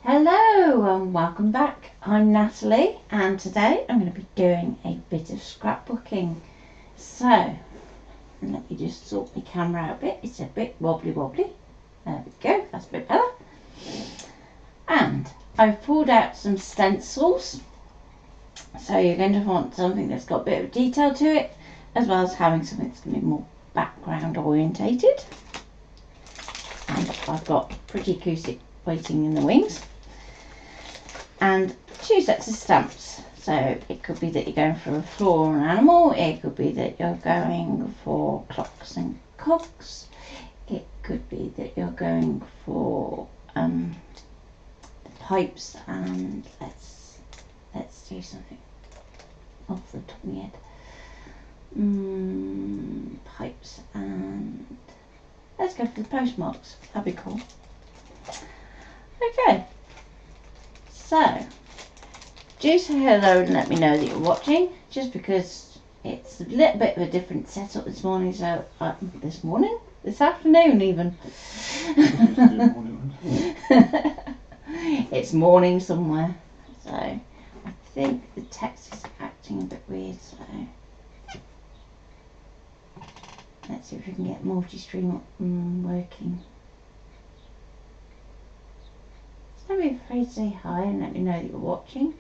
Hello and welcome back. I'm Natalie and today I'm going to be doing a bit of scrapbooking. So let me just sort my camera out a bit. It's a bit wobbly. There we go, that's a bit better. And I've pulled out some stencils. So you're going to want something that's got a bit of detail to it, as well as having something that's going to be more background orientated. And I've got Pretty Acoustic waiting in the wings. And 2 sets of stamps. So it could be that you're going for a floor or an animal. It could be that you're going for clocks and cogs. It could be that you're going for pipes, and let's do something off the top of my head. Pipes, and let's go for the postmarks. That'd be cool. Okay. So, do say hello and let me know that you're watching, just because it's a little bit of a different setup this morning, so this afternoon even. It's morning somewhere, so I think the text is acting a bit weird, so let's see if we can get multi-stream working. Don't be afraid to say hi and let me know that you're watching,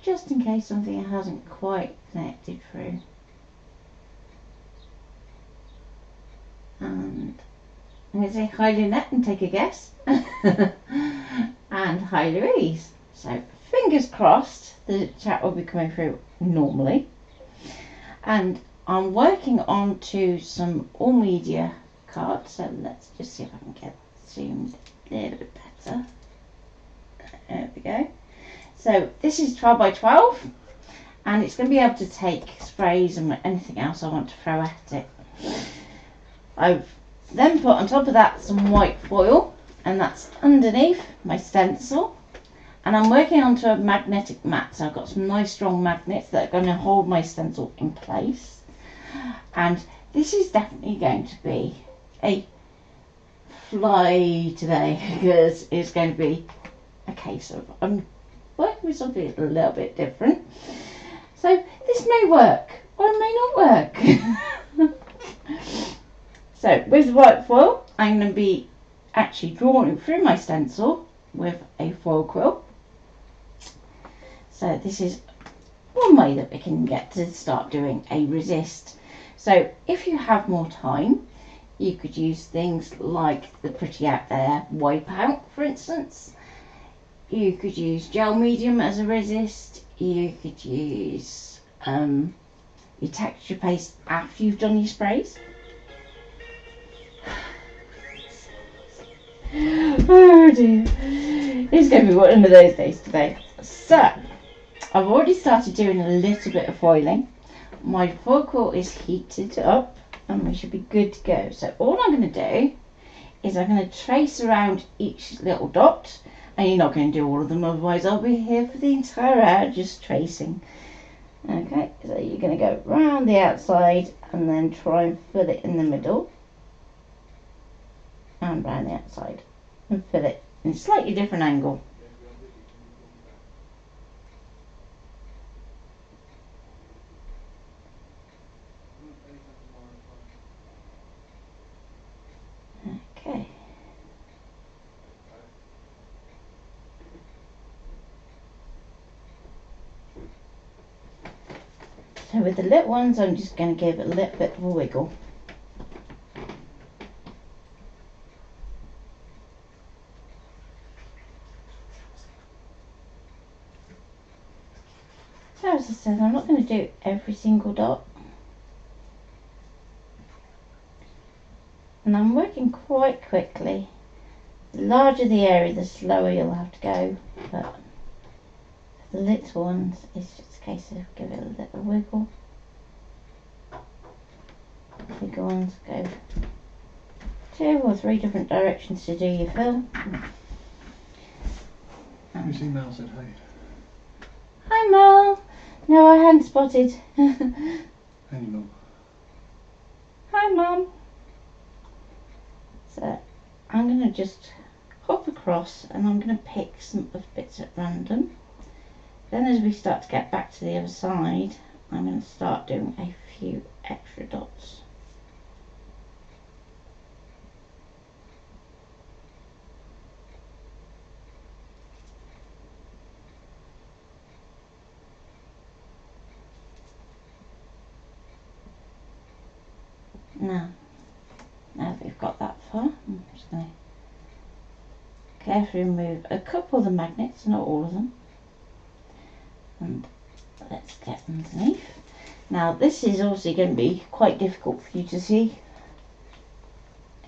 just in case something hasn't quite connected through. And I'm going to say hi Lynette and take a guess. And hi Louise. So fingers crossed the chat will be coming through normally. And I'm working on to some all media cards, so let's just see if I can get zoomed a little bit better. There we go. So this is 12 by 12 and it's going to be able to take sprays and anything else I want to throw at it. I've then put on top of that some white foil, and that's underneath my stencil, and I'm working onto a magnetic mat, so I've got some nice strong magnets that are going to hold my stencil in place. And this is definitely going to be a fly today, because it's going to be a case of I'm working with something a little bit different. So this may work or it may not work. So with the white foil, I'm going to be actually drawing through my stencil with a foil quill. So this is one way that we can get to start doing a resist. So if you have more time, you could use things like the Pretty Out There Wipeout, for instance. You could use gel medium as a resist. You could use your texture paste after you've done your sprays. Oh dear, it's going to be one of those days today. So, I've already started doing a little bit of foiling. My foil quill is heated up and we should be good to go. So all I'm going to do is I'm going to trace around each little dot. And you're not going to do all of them, otherwise I'll be here for the entire hour just tracing. Okay, so you're going to go round the outside and then try and fill it in the middle. And round the outside. And fill it in a slightly different angle. Okay. So with the little ones, I'm just going to give it a little bit of a wiggle. So as I said, I'm not going to do every single dot. And I'm working quite quickly. The larger the area, the slower you'll have to go. But for the little ones, it's just a case of give it a little wiggle. The bigger ones go 2 or 3 different directions to do your fill. Have you seen Mel said hi? Hi Mel! No, I hadn't spotted. Hey Mum. Hi Mum! So I'm going to just hop across across, and I'm going to pick some of bits at random. Then as we start to get back to the other side, I'm going to start doing a few extra dots. Now that we've got that far, I'm just going to carefully remove a couple of the magnets, not all of them, and let's get underneath. Now this is obviously going to be quite difficult for you to see,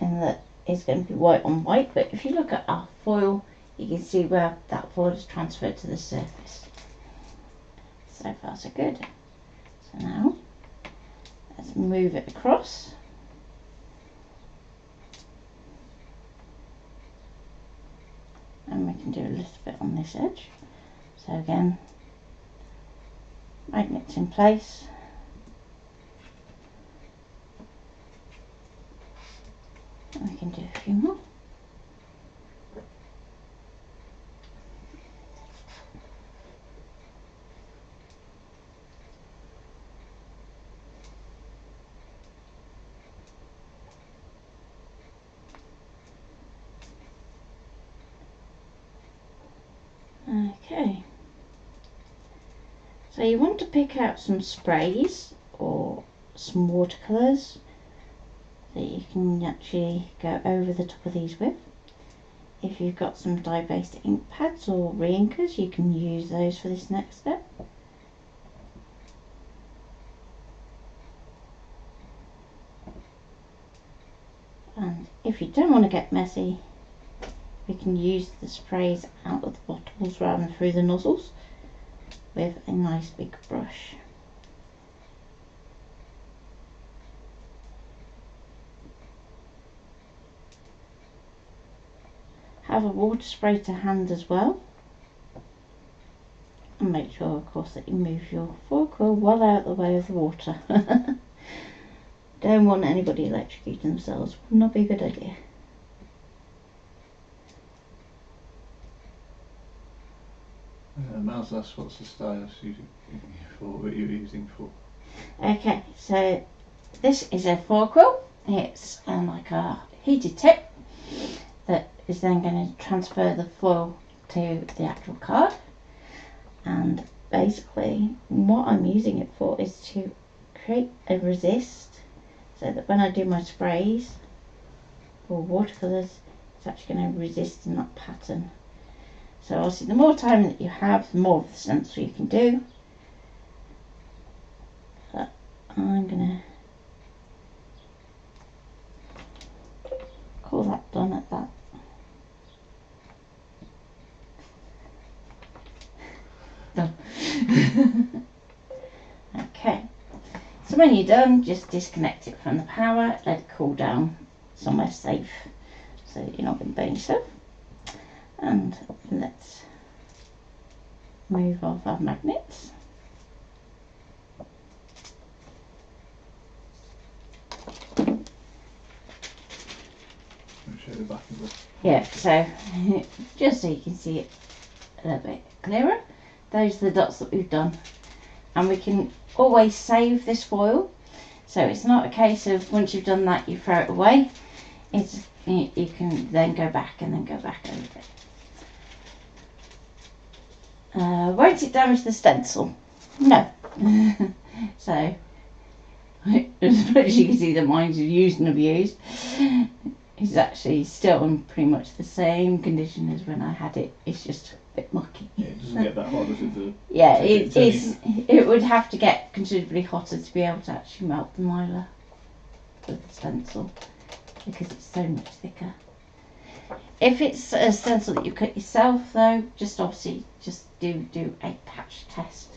in that it's going to be white on white, but if you look at our foil, you can see where that foil is transferred to the surface. So far so good. So now let's move it across. And we can do a little bit on this edge. So again, magnets in place. And we can do a few more. Okay, so you want to pick out some sprays or some watercolours that you can actually go over the top of these with. If you've got some dye-based ink pads or re-inkers, you can use those for this next step. And if you don't want to get messy, we can use the sprays out of the bottles rather than through the nozzles with a nice big brush. Have a water spray to hand as well, and make sure of course that you move your foil quill well out of the way of the water. Don't want anybody electrocuting themselves, would not be a good idea. Mouse asks what's the stylus what you're using for. Okay, so this is a foil quill. It's like a heated tip that is then going to transfer the foil to the actual card. And basically what I'm using it for is to create a resist, so that when I do my sprays or watercolours, it's actually going to resist in that pattern. So obviously the more time that you have, the more of the stencil you can do. But I'm going to call that done at that. Done. Okay, so when you're done, just disconnect it from the power, let it cool down somewhere safe so that you're not going to burn yourself. And let's move off our magnets. Show the back of it. Yeah, so just so you can see it a little bit clearer, those are the dots that we've done. And we can always save this foil, so it's not a case of once you've done that you throw it away. It's, you can then go back and then go back over it. Won't it damage the stencil? No. So, as much as you can see that mine's used and abused, it's actually still in pretty much the same condition as when I had it. It's just a bit mucky. Yeah, it doesn't get that hot, does it? Yeah, it would have to get considerably hotter to be able to actually melt the mylar with the stencil, because it's so much thicker. If it's a stencil that you cut yourself though, just obviously just do a patch test.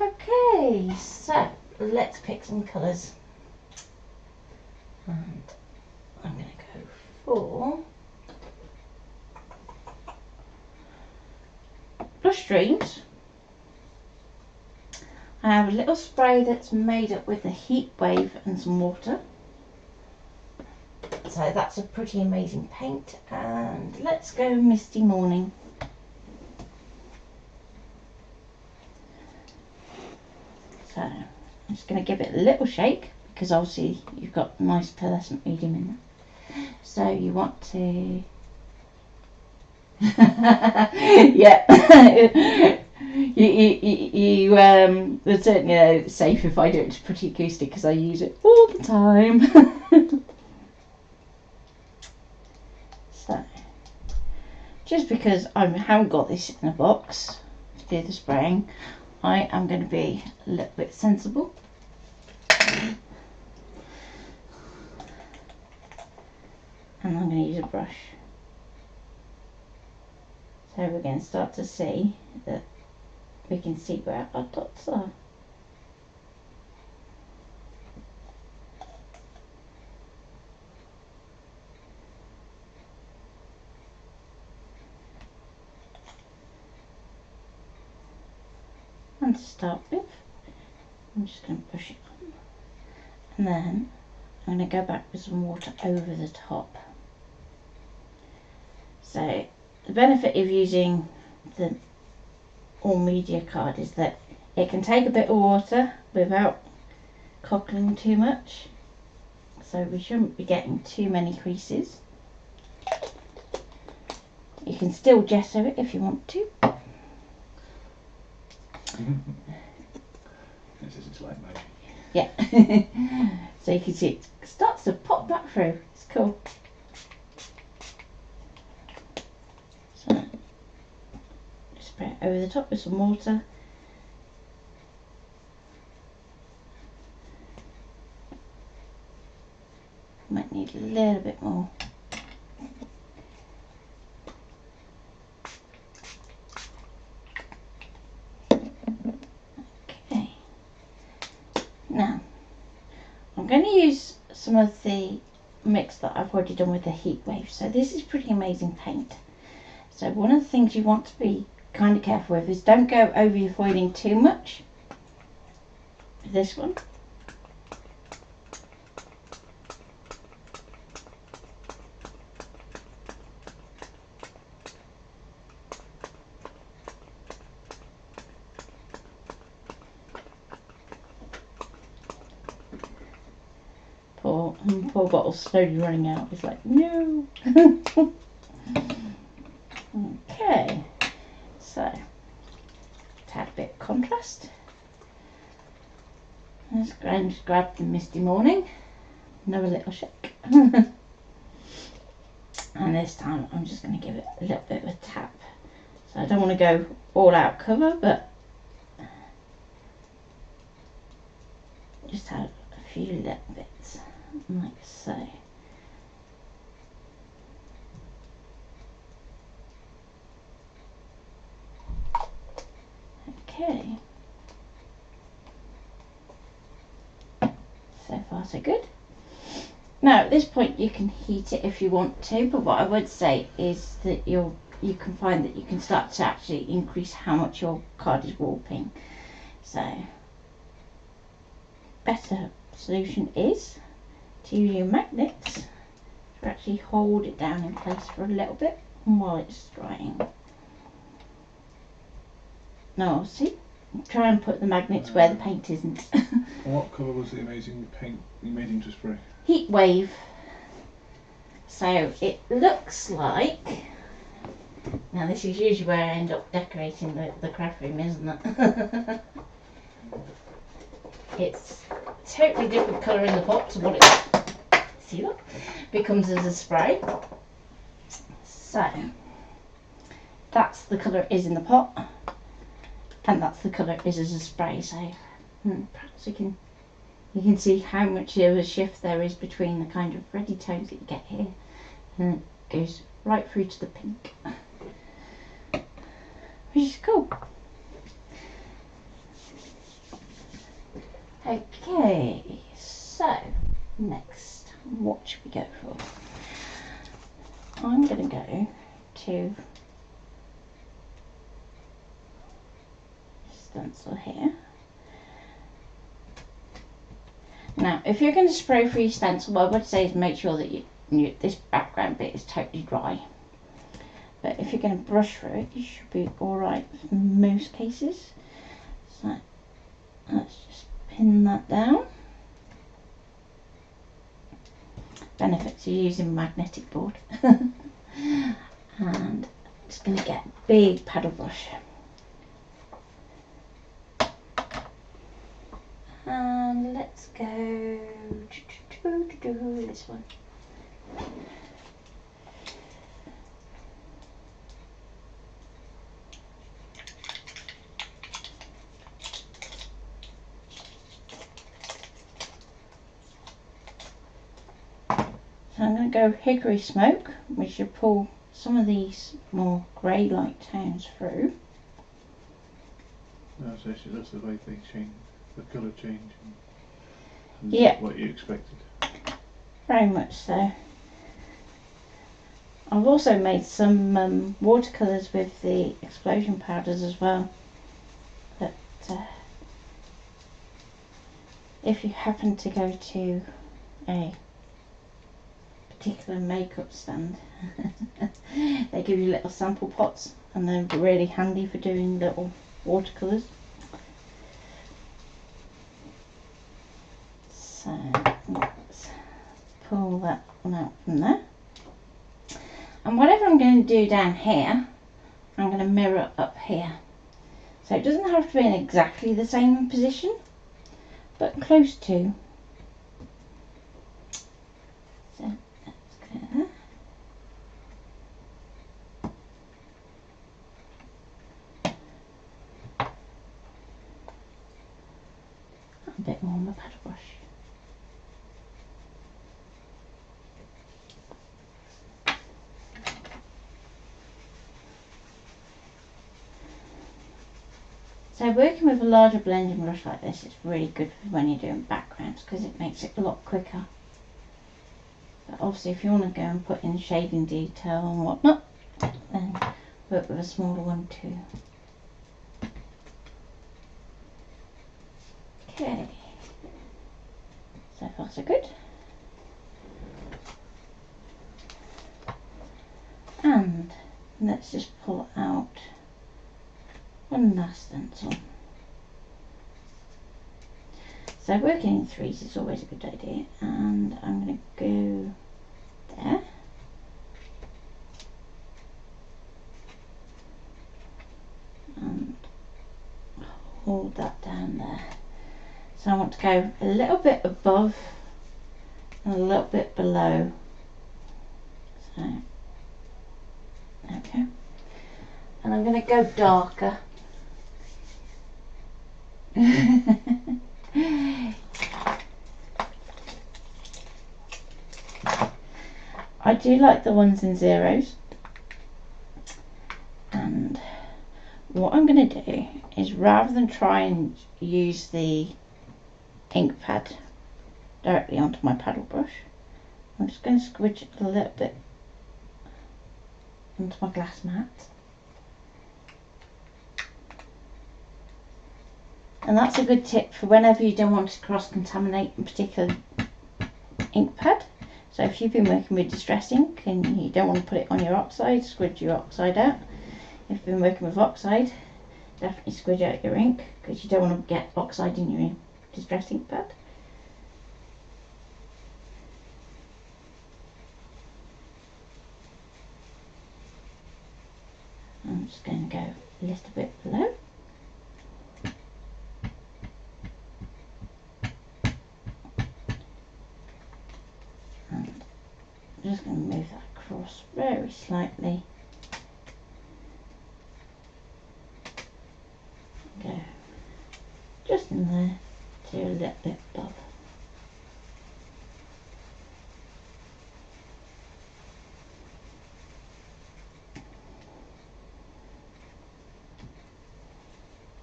Okay, so let's pick some colours. And I'm going to go for Blush Dreams. I have a little spray that's made up with a heat wave and some water. So that's a pretty amazing paint, and let's go Misty Morning. So I'm just going to give it a little shake, because obviously you've got nice pearlescent medium in there. So you want to yeah. you it's certainly it's safe if I do it. It's pretty acoustic because I use it all the time. So just because I haven't got this in a box to do the spraying, I am going to be a little bit sensible. And I'm going to use a brush. So we're going to start to see that we can see where our dots are. And to start with, I'm just going to push it on. And then I'm going to go back with some water over the top. So the benefit of using the all media card is that it can take a bit of water without cockling too much, so we shouldn't be getting too many creases. You can still gesso it if you want to. This is like magic. Yeah. So you can see it starts to pop back through. It's cool. So just spray it over the top with some water. Might need a little bit more. Okay. Now, I'm going to use some of the mix that I've already done with the heat wave. So this is pretty amazing paint. So one of the things you want to be kind of careful with is don't go over your foiling too much. This one. Poor bottle's slowly running out. It's like, no. Okay, so tad bit of contrast. Let's grab the Misty Morning, another little shake. And this time I'm just going to give it a little bit of a tap. So I don't want to go all out cover, but just add a few little bits, like so. Okay. So far so good. Now at this point you can heat it if you want to, but what I would say is that you can find that you can start to actually increase how much your card is warping. So better solution is to use your magnets to actually hold it down in place for a little bit while it's drying. Now see, try and put the magnets where the paint isn't. What colour was the amazing paint you made into spray? Heat wave. So it looks like, now this is usually where I end up decorating the craft room, isn't it? It's a totally different colour in the pot to what it, see that, becomes as a spray. So that's the colour it is in the pot, and that's the colour it is as a spray. So perhaps you can see how much of a shift there is between the kind of reddy tones that you get here, and it goes right through to the pink, which is cool. Okay, so next, what should we go for? I'm going to go to stencil here. Now, if you're going to spray for your stencil, what I would say is make sure that this background bit is totally dry. But if you're going to brush through it, you should be alright in most cases. So let's just pin that down. Benefits of using magnetic board. And I'm just going to get a big paddle brush. And let's go to this one. So I'm going to go hickory smoke, which should pull some of these more grey-like tones through. No, so that's the way they change, the colour change, and Yeah, what you expected. very much so. I've also made some watercolours with the explosion powders as well. But if you happen to go to a particular makeup stand, they give you little sample pots, and they're really handy for doing little watercolours. So let's pull that one out from there. And whatever I'm going to do down here, I'm going to mirror up here. So it doesn't have to be in exactly the same position, but close to. So let's go there. A bit more on the paddle brush. So working with a larger blending brush like this is really good when you're doing backgrounds, because it makes it a lot quicker. But obviously if you want to go and put in shading detail and whatnot, then work with a smaller one too. Okay, so far so good. And let's just pull out one last stencil. So working in threes is always a good idea, and I'm going to go there. And hold that down there. So I want to go a little bit above and a little bit below. So there we go. And I'm going to go darker. I do like the ones in zeros, and what I'm going to do is, rather than try and use the ink pad directly onto my paddle brush, I'm just going to squidge it a little bit onto my glass mat. And that's a good tip for whenever you don't want to cross-contaminate a particular ink pad. So if you've been working with distress ink and you don't want to put it on your oxide, squidge your oxide out. If you've been working with oxide, definitely squidge out your ink, because you don't want to get oxide in your distress ink pad. I'm just going to go a little bit below. And I'm just going to move that across very slightly. Go just in there to a little bit above.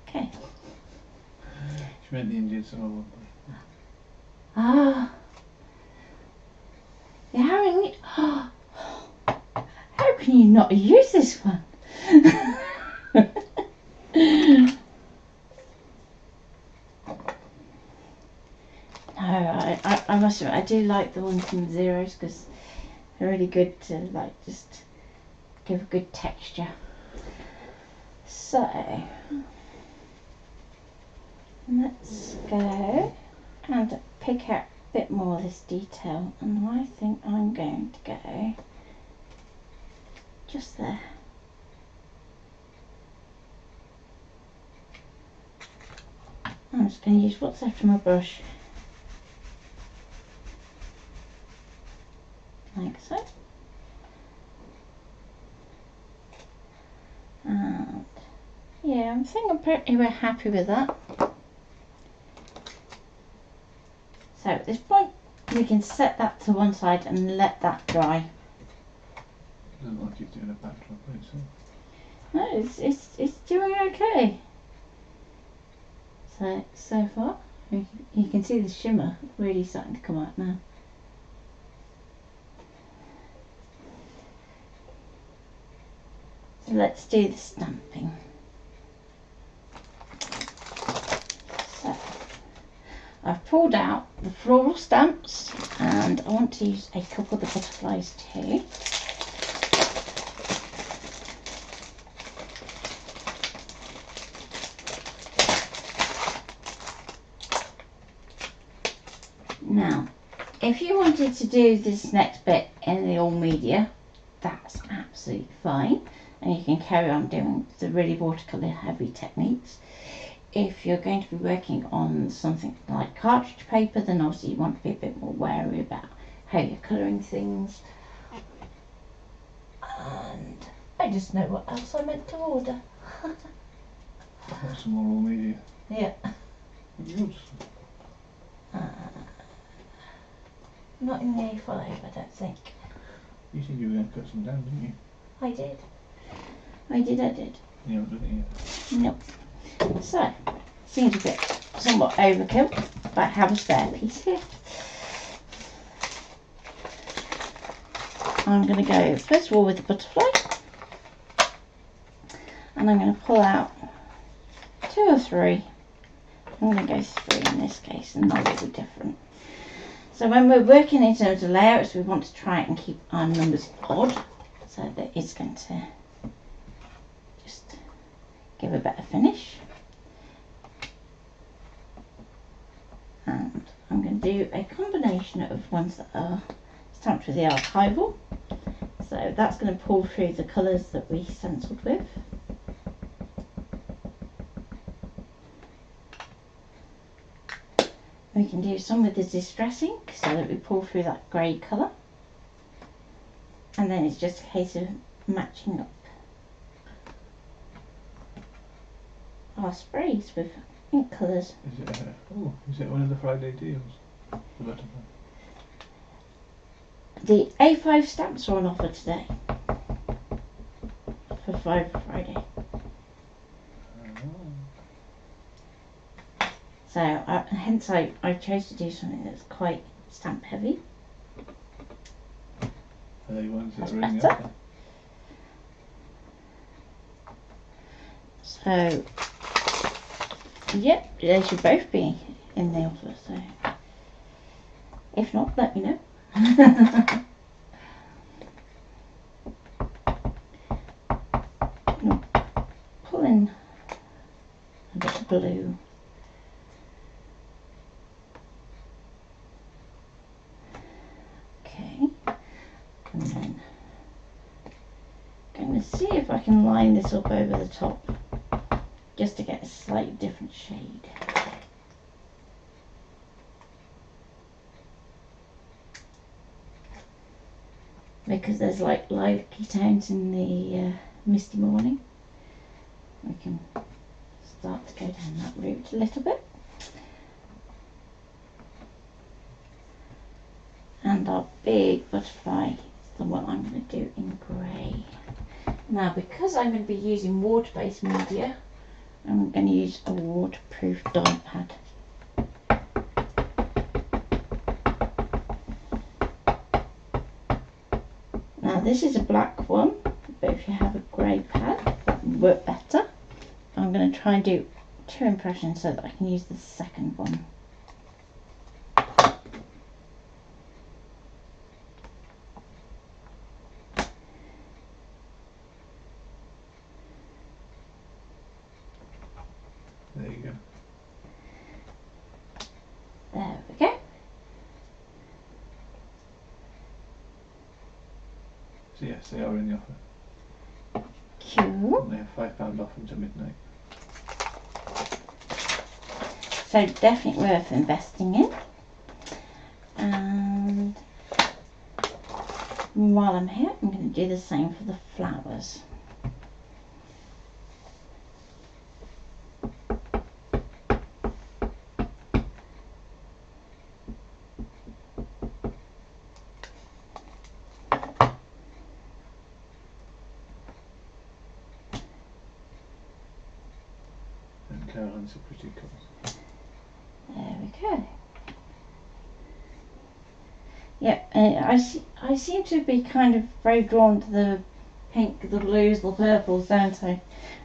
Okay. She meant the Indian summer one. Ah. You're having it. How can you not use this one? No, I must admit, I do like the ones in the zeros, because They're really good to like just give a good texture. So let's go and pick out a bit more of this detail, and I think I'm going to go just there. I'm just going to use what's left of my brush, like so. And yeah, I think I'm pretty happy with that. So at this point we can set that to one side and let that dry. Doesn't look like it's doing a bad job, but it's No, it's doing okay. So far, you can see the shimmer really starting to come out now. So let's do the stamping. So I've pulled out the floral stamps, and I want to use a couple of the butterflies too. Now, if you wanted to do this next bit in the all media, that's absolutely fine, and you can carry on doing the really watercolour heavy techniques. If you're going to be working on something like cartridge paper, then obviously you want to be a bit more wary about how you're colouring things. And I just know what else I meant to order. that's some more all media. Yeah. Good. Not in the A5, I don't think. You said you were going to cut some down, didn't you? I did. I did. You haven't done it yet. Nope. So, seems a bit somewhat overkill, but I have a spare piece here. I'm going to go first of all with the butterfly, and I'm going to pull out 2 or 3. I'm going to go 3 in this case, and that will be different. So when we're working in terms of layouts, we want to try and keep our numbers odd, so that it's going to just give a better finish. And I'm going to do a combination of ones that are stamped with the archival. So that's going to pull through the colours that we stenciled with. We can do some with the distress ink so that we pull through that grey colour. And then it's just a case of matching up our sprays with ink colours. Is it one of the Friday deals? The butterfly? The A5 stamps are on offer today for Friday. So hence I chose to do something that's quite stamp heavy. Are they ones that That's are in the better. offer? So, yep, they should both be in the offer. So, if not, let me know. Pull in a bit of blue. Okay, and then I'm going to see if I can line this up over the top just to get a slightly different shade. Because there's like lively tones in the misty morning, we can start to go down that route a little bit. And our big butterfly is the one I'm going to do in grey. Now, because I'm going to be using water-based media, I'm going to use a waterproof dye pad. Now this is a black one, but if you have a grey pad, that would work better. I'm going to try and do 2 impressions so that I can use the second one. So yes, they are in the offer. Cool. And they have £5 off until midnight. So definitely worth investing in. And while I'm here, I'm going to do the same for the flowers. And Caroline's a pretty colours. There we go. Yep, I seem to be kind of very drawn to the pink, the blues, the purples, don't I,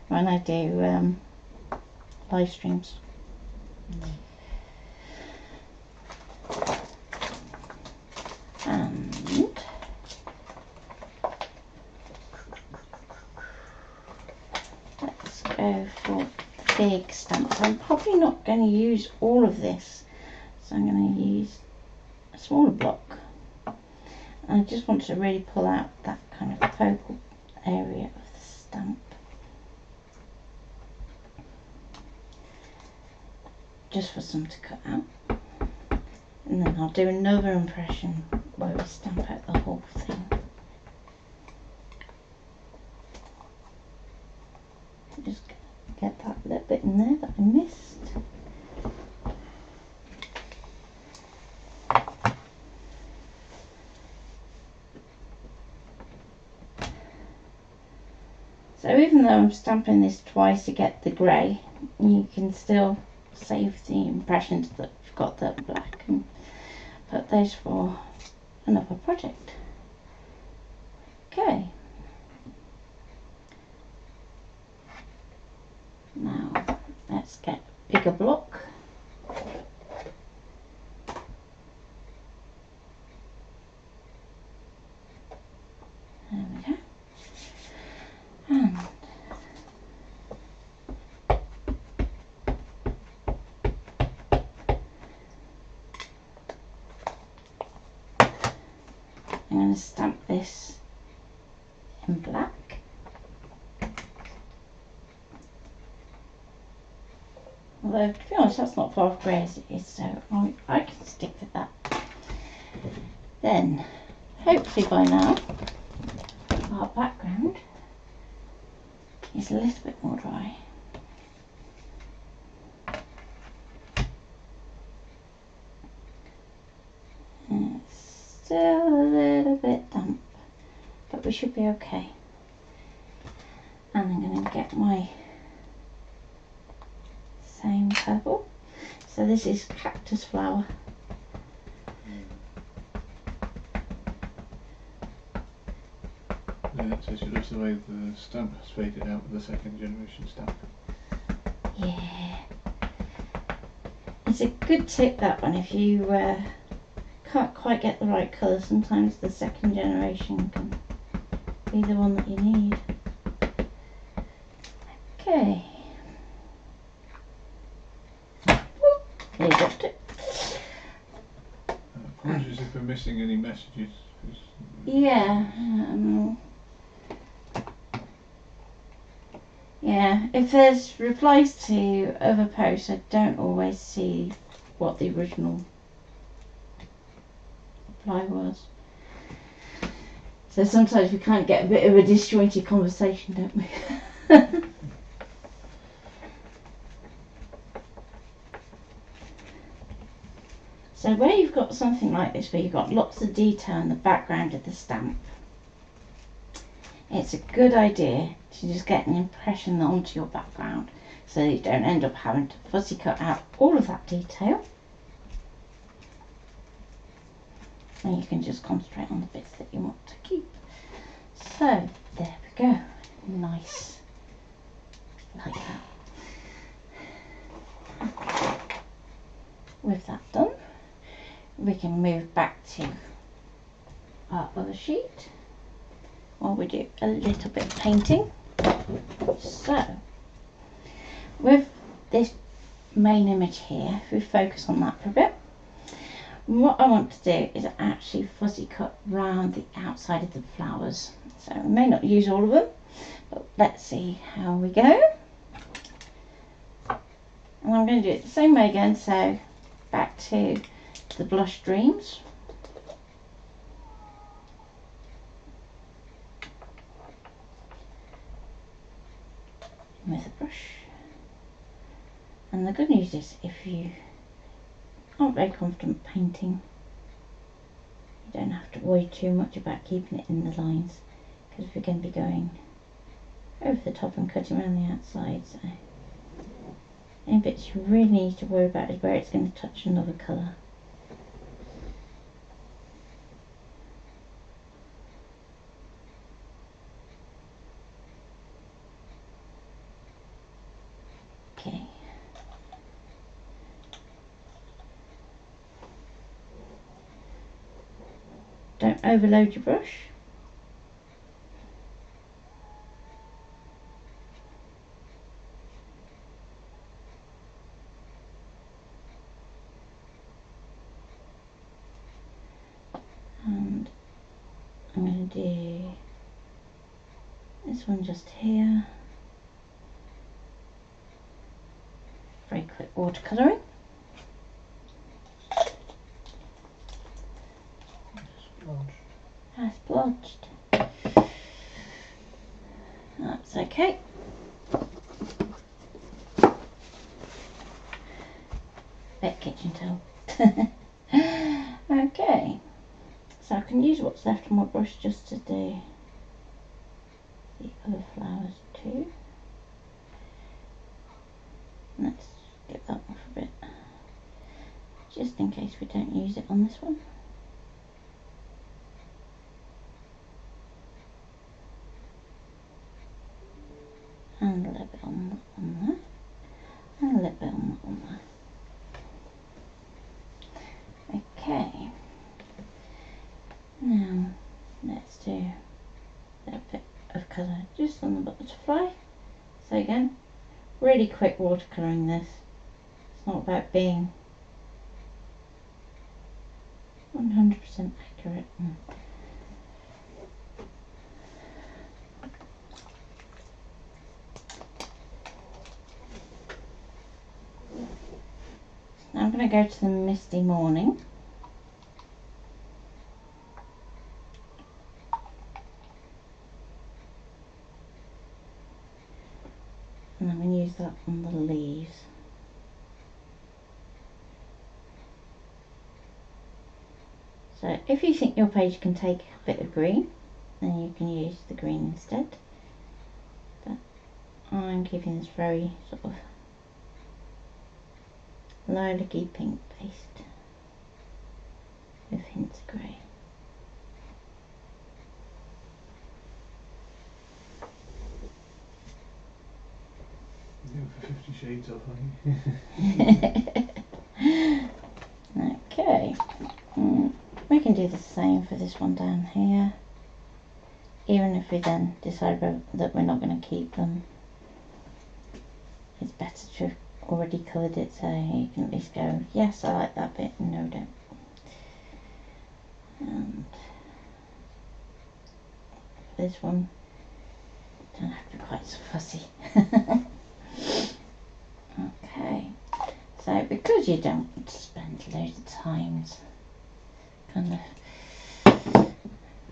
when I do live streams. And let's go for big stamps. I'm probably not going to use all of this, so I'm going to use a smaller block. I just want to really pull out that kind of focal area of the stamp. Just for some to cut out. And then I'll do another impression where we stamp out the whole thing. Just get that little bit in there that I missed. So even though I'm stamping this twice to get the grey, you can still save the impressions that you've got that black and put those for another project. Okay. Now let's get a bigger block. There we go. And I'm going to stamp this in black. Although, to be honest, that's not far off grey as it is, so I can stick with that. Then, hopefully by now, our background is a little bit more dry. And it's still a little bit damp, but we should be okay. And I'm going to get my same purple. So this is cactus flower. Yeah, so she loves the way the stamp has faded out with the second generation stamp. Yeah. It's a good tip, that one, if you can't quite get the right colour. Sometimes the second generation can be the one that you need. Okay. There you got it. Apologies if we're missing any messages. Yeah. Yeah, if there's replies to other posts, I don't always see what the original reply was. So sometimes we kind of get a bit of a disjointed conversation, don't we? So where you've got something like this, where you've got lots of detail in the background of the stamp, it's a good idea to just get an impression onto your background so that you don't end up having to fussy cut out all of that detail. And you can just concentrate on the bits that you want to keep. So there we go, nice, like that. With that done, we can move back to our other sheet while we do a little bit of painting. So with this main image here, if we focus on that for a bit, what I want to do is actually fussy cut round the outside of the flowers. So we may not use all of them, but let's see how we go. And I'm going to do it the same way again, so back to the blush dreams. With a brush. And the good news is, if you aren't very confident painting, you don't have to worry too much about keeping it in the lines, because we're going to be going over the top and cutting around the outside. So any bits you really need to worry about is where it's going to touch another colour. Okay. Don't overload your brush. And I'm going to do this one just here. Very quick watercolouring. That's blotched. That's okay. Bit kitchen towel. Okay, so I can use what's left on my brush just to do the other flowers too. Let's get that off a bit, just in case we don't use it on this one. And a little bit on that one there, and a little bit on that one there. Okay, now let's do a little bit of colour just on the butterfly. So again, really quick watercolouring this. It's not about being 100% accurate. Now I'm going to go to the misty morning. And I'm going to use that on the leaves. So if you think your page can take a bit of green, then you can use the green instead. But I'm keeping this very sort of lilac-y pink paste with hints of grey. You're 50 shades off, aren't you? Okay, we can do the same for this one down here, even if we then decide that we're not going to keep them. It's better to have already coloured it, so you can at least go, yes, I like that bit, no, don't. And this one, don't have to be quite so fussy. Okay, so because you don't want to spend loads of times kind of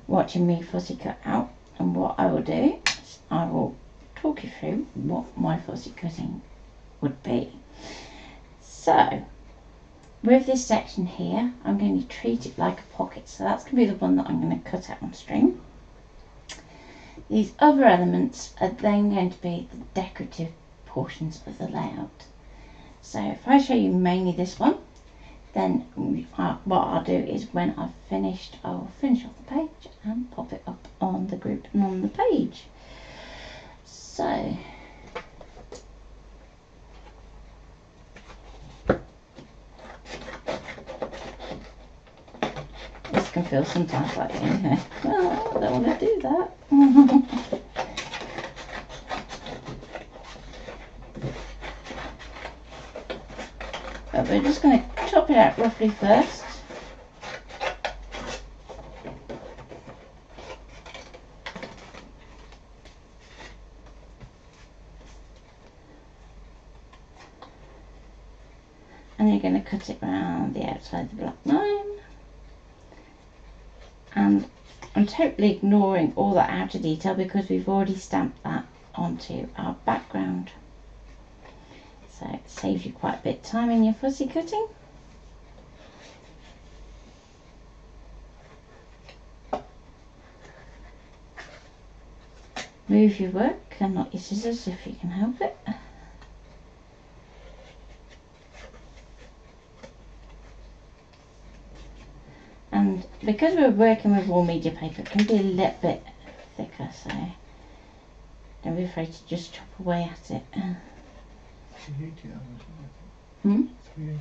watching me fussy cut out, and what I will do is I will talk you through what my fussy cutting would be. So with this section here, I'm going to treat it like a pocket, so that's going to be the one that I'm going to cut out on string. These other elements are then going to be the decorative portions of the layout. So if I show you mainly this one, then what I'll do is when I've finished, I'll finish off the page and pop it up on the group and on the page. So this can feel sometimes like, oh, I don't want to do that. But we're just going to chop it out roughly first. you're going to cut it around the outside of the black line. And I'm totally ignoring all that outer detail because we've already stamped that onto our background. So it saves you quite a bit of time in your fussy cutting. Move your work and not your scissors if you can help it. And because we're working with raw media paper, it can be a little bit thicker, so don't be afraid to just chop away at it. 380 that was, Hmm? 380.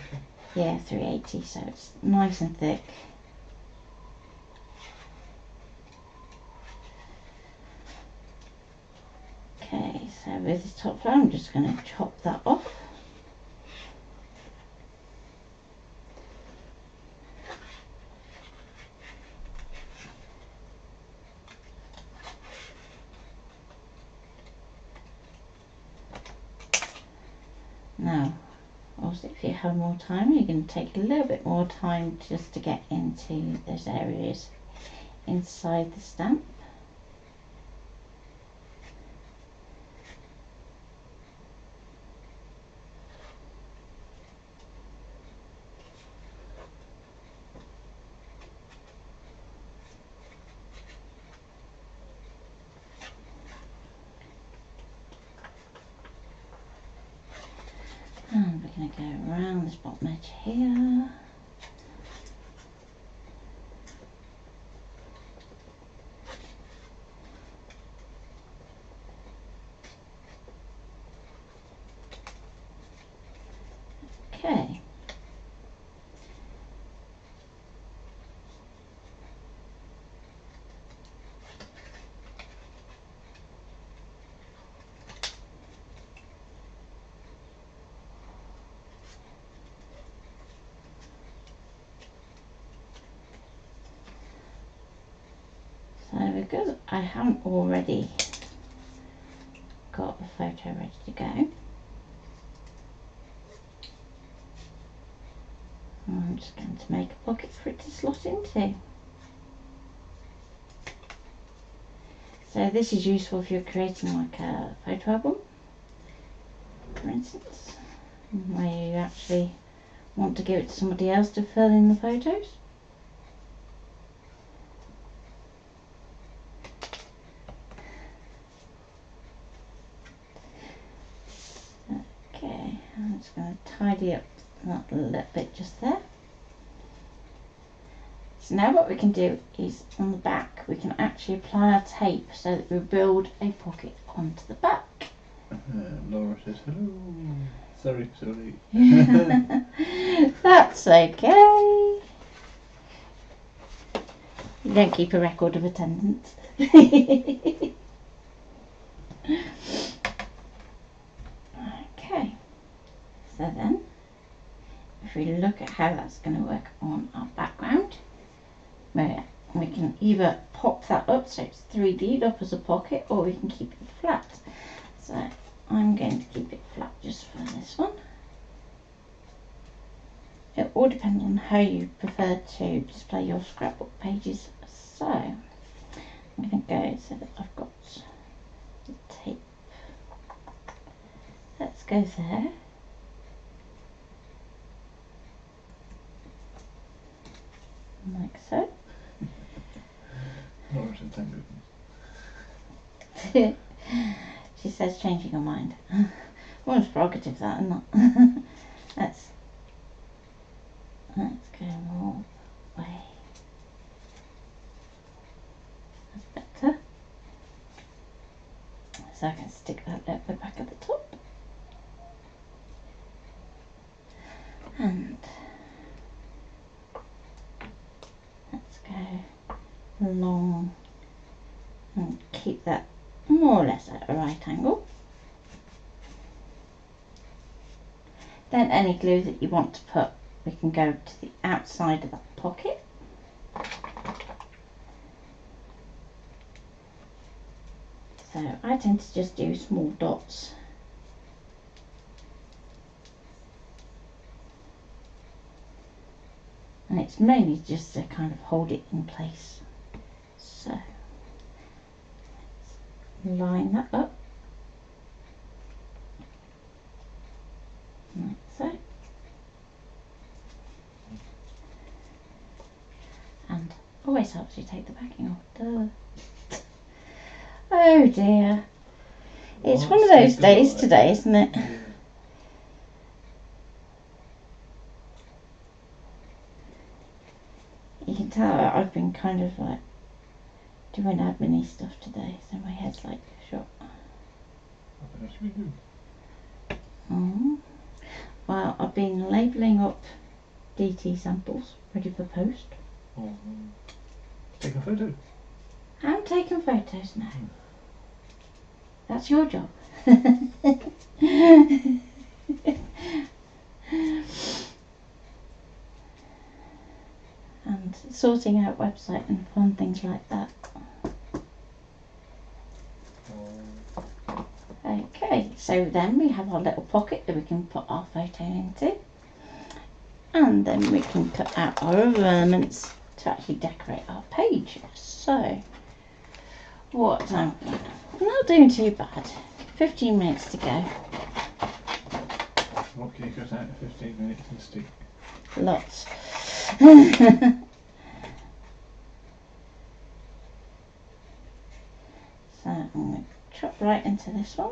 Yeah, 380, so it's nice and thick. Okay, so with this top flower, I'm just going to chop that off. Now, also if you have more time, you're going to take a little bit more time just to get into those areas inside the stamp. And we're going to go around this bottom edge here. Okay. So because I haven't already got the photo ready to go, I'm just going to make a pocket for it to slot into. So this is useful if you're creating like a photo album, for instance, where you actually want to give it to somebody else to fill in the photos. Okay, I'm just going to tidy up that a little bit just there. So now what we can do is on the back we can actually apply our tape so that we build a pocket onto the back. Laura says hello. Sorry, so late. That's okay. You don't keep a record of attendance. Okay, so then if we look at how that's going to work on our background, where we can either pop that up so it's 3D'd up as a pocket, or we can keep it flat. So I'm going to keep it flat just for this one. It all depends on how you prefer to display your scrapbook pages. So I'm going to go so that I've got the tape. Let's go there. Like so. Laura said thank goodness. She says changing her mind. One's prerogative that, isn't it? Let's go more way. That's better. So I can stick that little bit back at the top. And let's go along and keep that more or less at a right angle. Then any glue that you want to put, we can go to the outside of that pocket. So I tend to just do small dots. and it's mainly just to kind of hold it in place. So let's line that up like so, and always helps you take the backing off. Duh. Oh dear, it's one of those days today, isn't it? Yeah. You can tell I've been kind of like doing admin stuff today, so my head's like shot. What else we do? Well, I've been labelling up DT samples ready for post. Oh, take a photo. I'm taking photos now. That's your job. And sorting out website and fun things like that. Okay, so then we have our little pocket that we can put our photo into, and then we can cut out our other elements to actually decorate our page. So what I'm not doing too bad. 15 minutes to go. What can you cut out in 15 minutes and stick? Lots. So I'm going to chop right into this one.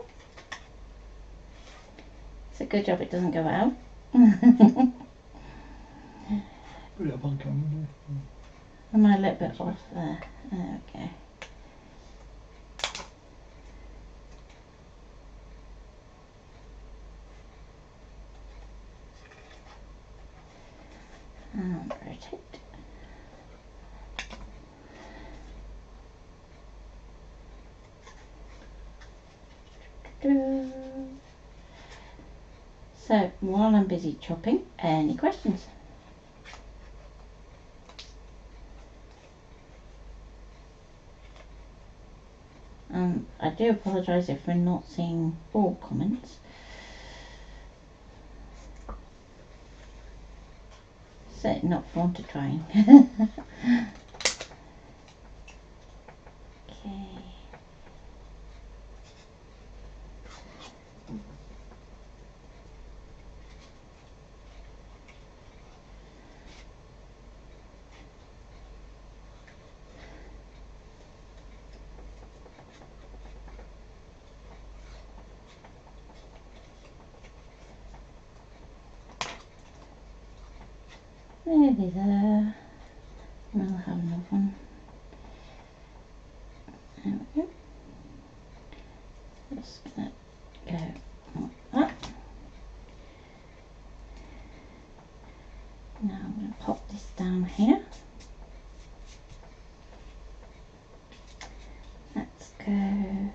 It's a good job it doesn't go out. Put it up on camera. Am I a little bit off there? There we go. And rotate. So while I'm busy chopping, any questions? I do apologise if we're not seeing all comments. Certainly not fun to try. Okay. Nearly there. We'll have another one. There we go. Just gonna go like that. Now I'm going to pop this down here. Let's go.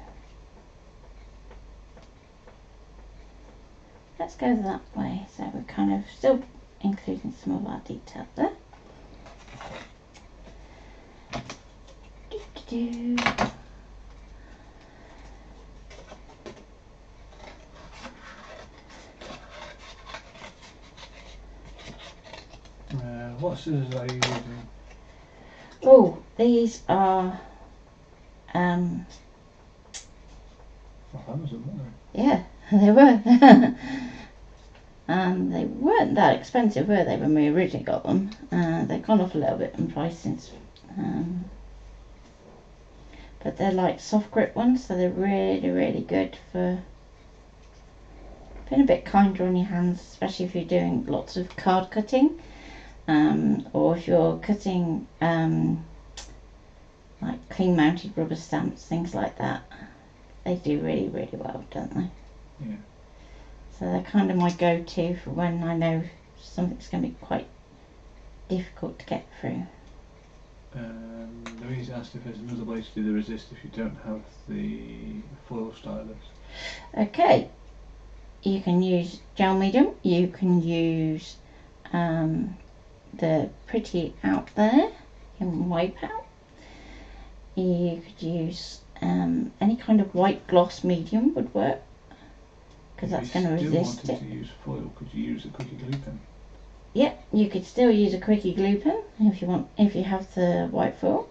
Let's go that way. So we're kind of still including some of our detail there. Do. What scissors are you using? Oh, these are Off Amazon, weren't they? yeah, they were. And they weren't that expensive, were they, when we originally got them? They've gone off a little bit in price since. But they're like soft grip ones, so they're really, really good for being a bit kinder on your hands, especially if you're doing lots of card cutting, or if you're cutting like clean mounted rubber stamps, things like that. They do really, really well, don't they? Yeah. So they're kind of my go-to for when I know something's going to be quite difficult to get through. Louise asked if there's another way to do the resist if you don't have the foil stylus. Okay, you can use gel medium, you can use the pretty out there in wipe out, you could use any kind of white gloss medium would work, because that's going to resist it. If you it. still wanted to use foil, could you use a cookie glue pen? Yep, you could still use a quickie glue pen if you want, if you have the white foil.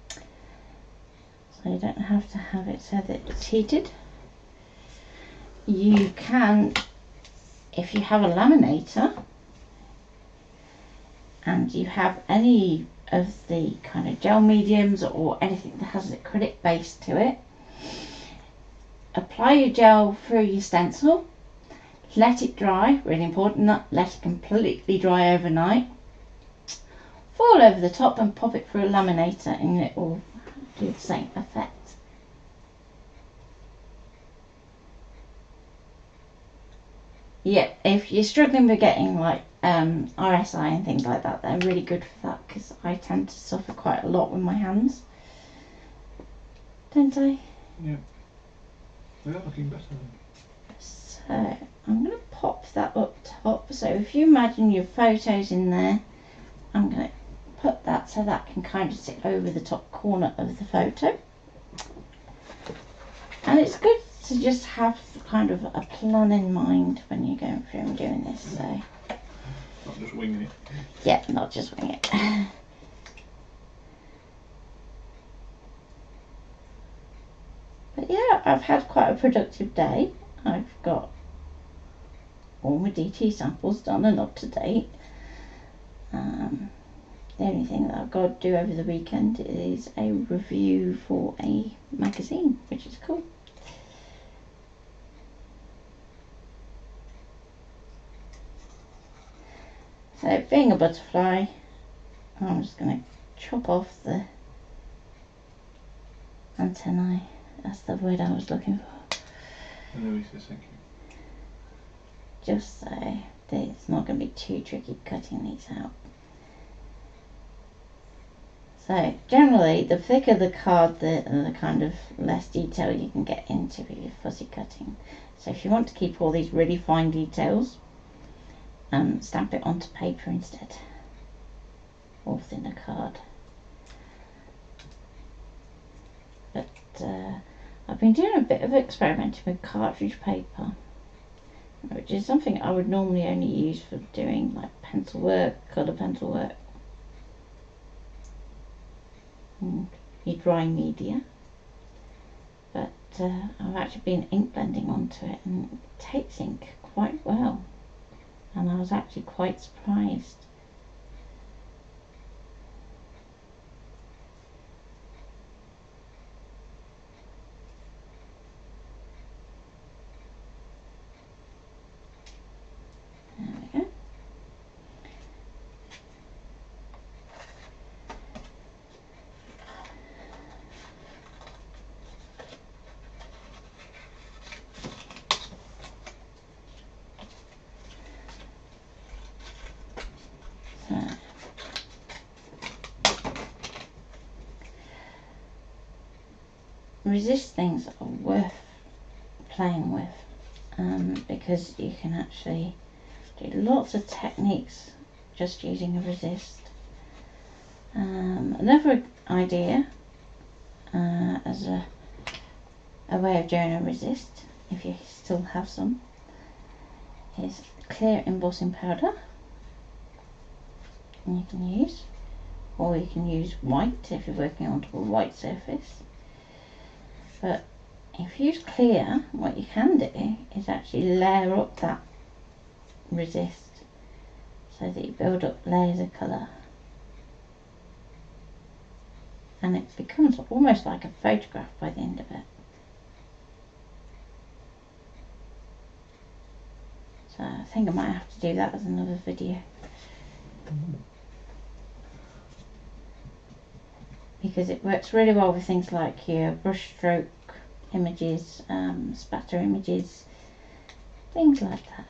So you don't have to have it so that it's heated. You can, if you have a laminator and you have any of the kind of gel mediums or anything that has an acrylic base to it, apply your gel through your stencil, let it dry, really important, not let it completely dry overnight. Foil over the top and pop it through a laminator and it will do the same effect. Yeah, if you're struggling with getting like RSI and things like that, they're really good for that, because I tend to suffer quite a lot with my hands, don't I? Yeah. They are looking better. So I'm going to pop that up top. So if you imagine your photos in there, I'm going to put that so that can kind of sit over the top corner of the photo. And it's good to just have kind of a plan in mind when you're going through and doing this. So Not just winging it. yeah, not just wing it. But yeah, I've had quite a productive day. I've got all my DT samples done and up to date. The only thing that I've got to do over the weekend is a review for a magazine, which is cool. So being a butterfly, I'm just going to chop off the antennae. That's the word I was looking for. And Louis says thank you. Just so that it's not going to be too tricky cutting these out. So generally, the thicker the card, the kind of less detail you can get into with your fussy cutting. So if you want to keep all these really fine details, stamp it onto paper instead, or thinner card. But I've been doing a bit of experimenting with cartridge paper, which is something I would normally only use for doing like pencil work, colour pencil work, and your dry media. But I've actually been ink blending onto it, and it takes ink quite well, and I was actually quite surprised. There we go. Resist things are worth playing with, because you can actually do lots of techniques just using a resist. Another idea as a way of doing a resist, if you still have some, is clear embossing powder, and you can use, or you can use white if you're working onto a white surface. But if you use clear, what you can do is actually layer up that resist so that you build up layers of colour, and it becomes almost like a photograph by the end of it. So I think I might have to do that as another video, because it works really well with things like your brush stroke images, spatter images, things like that.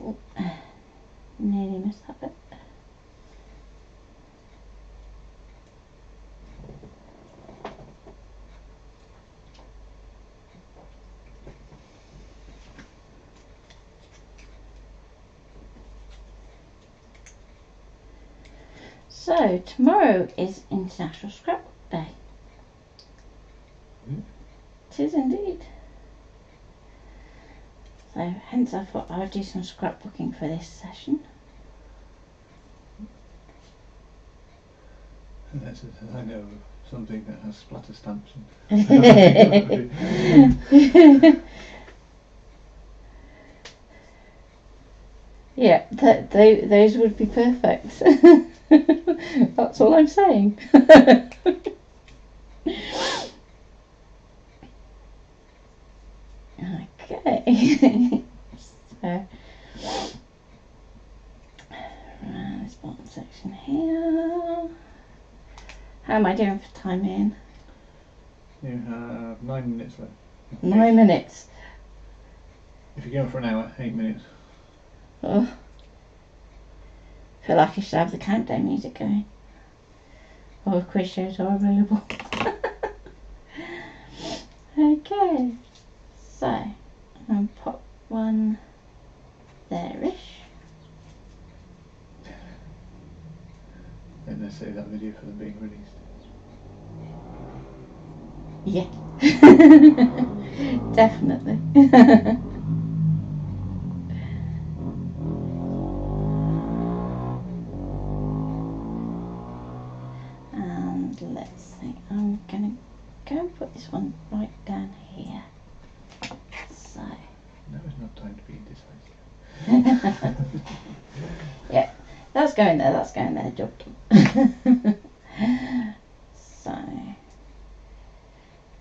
Oh, nearly missed that bit. So tomorrow is International Scrapbook Day. It is indeed. So hence I thought I would do some scrapbooking for this session. And that's it. I know something that has splatter stamps. Yeah, those would be perfect. That's all I'm saying. Okay. So, this bottom section here. How am I doing for time in? You have 9 minutes left. 9 minutes. If you're going for an hour, 8 minutes. Oh. I feel like I should have the countdown music going. Or quiz shows are available. Okay. So, I'll pop one there-ish. And let's save that video for them being released. Yeah. Definitely. And let's see, I'm going to go and put this one right down here. So. Now is not time to be indecisive. Yeah, that's going there, job done. So,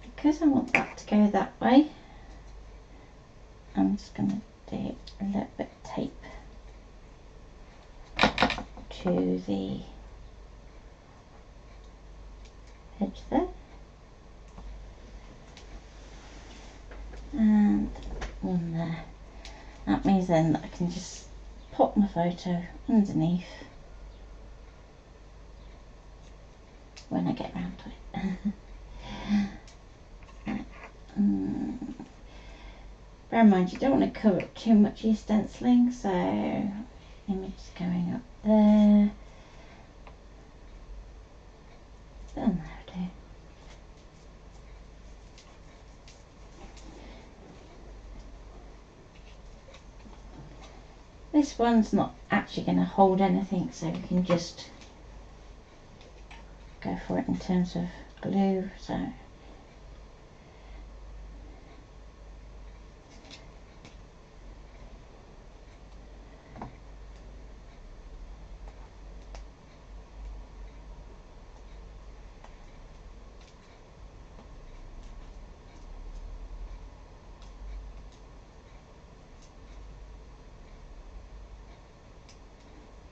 because I want that to go that way, I'm just going to do a little bit of tape to the edge there. And one there. That means then that I can just pop my photo underneath when I get round to it. Right. Bear in mind you don't want to cover up too much of your stenciling, so image is going up there. Then there we do. This one's not actually going to hold anything, so we can just go for it in terms of glue. So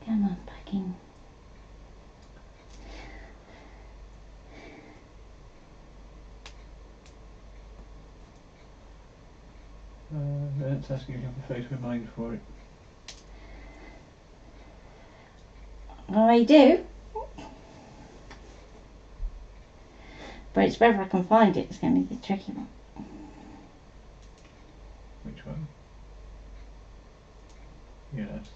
come on, packing. Let's ask you if you have a photo in mind for it. I do, but it's whether I can find it. It's going to be the tricky one. Which one? Yeah, that's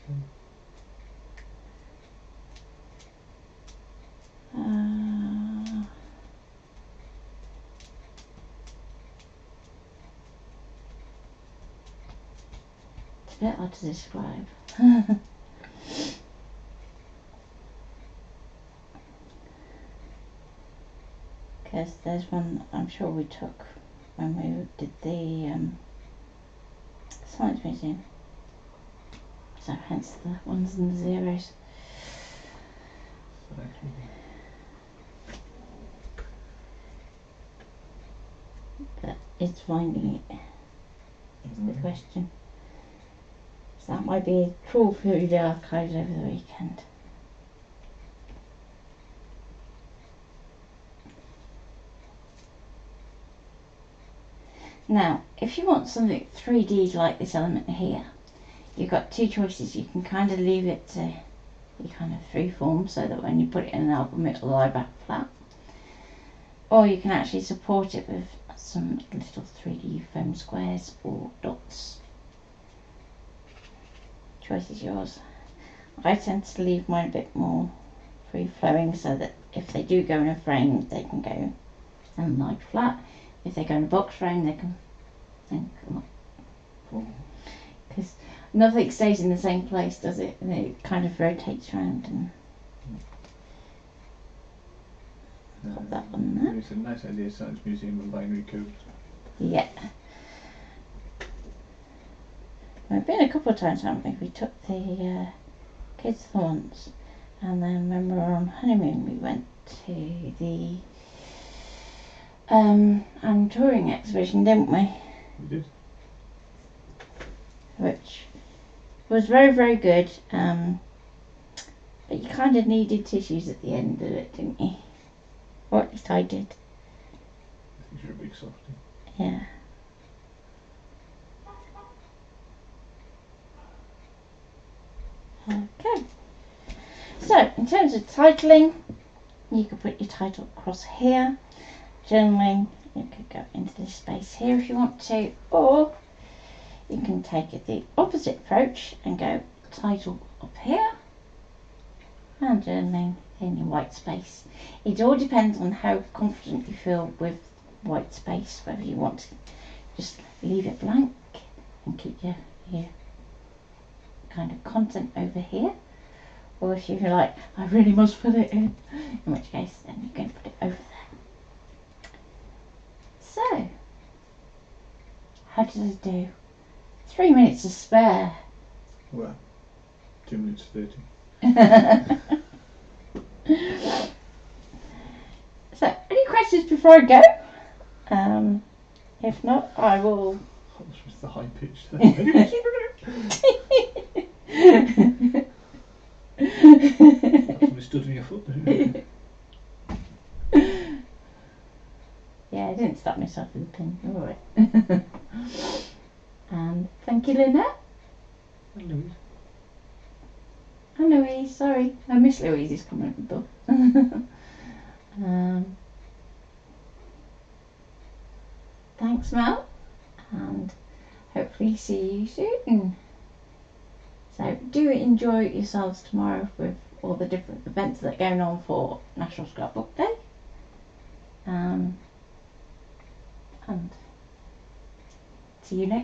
It's a bit hard to describe. Because there's one I'm sure we took when we did the Science Museum. So hence the ones and the zeros. But it's finding it is the question. So that might be a trawl through the archives over the weekend. Now, if you want something 3D like this element here, you've got two choices. You can kind of leave it to be kind of freeform so that when you put it in an album it'll lie back flat. Or you can actually support it with some little 3D foam squares or dots. Choice is yours. I tend to leave mine a bit more free flowing, so that if they do go in a frame, they can go and lie flat. If they go in a box frame, they can then come up. Because nothing stays in the same place, does it? And it kind of rotates around. And pop that on there. It's a nice idea, Science Museum and binary codes. Yeah. We've been a couple of times, haven't we? We took the kids there once, and then when we were on honeymoon, we went to the touring exhibition, didn't we? We did. Which was very, very good. But you kind of needed tissues at the end of it, didn't you? Or at least I did. I think you're a big softie. Yeah. Okay. So, in terms of titling, you could put your title across here. Journaling, you could go into this space here if you want to, or you can take it the opposite approach and go title up here and journaling in your white space. It all depends on how confident you feel with white space, whether you want to just leave it blank and keep your kind of content over here, or if you're like, I really must put it in which case then you're going to put it over there. So, how did I do? 3 minutes to spare. Well, 2 minutes 30. So, any questions before I go? If not, I will. That was the high pitch. Somebody stood on your foot. Yeah, I didn't stop myself with a pin. Alright. And thank you, Lynette. And Louise. And Louise, sorry. I miss Louise, is coming at the door. Thanks, Mel. And hopefully see you soon. So do enjoy yourselves tomorrow with all the different events that are going on for National Scrapbook Day. And see you next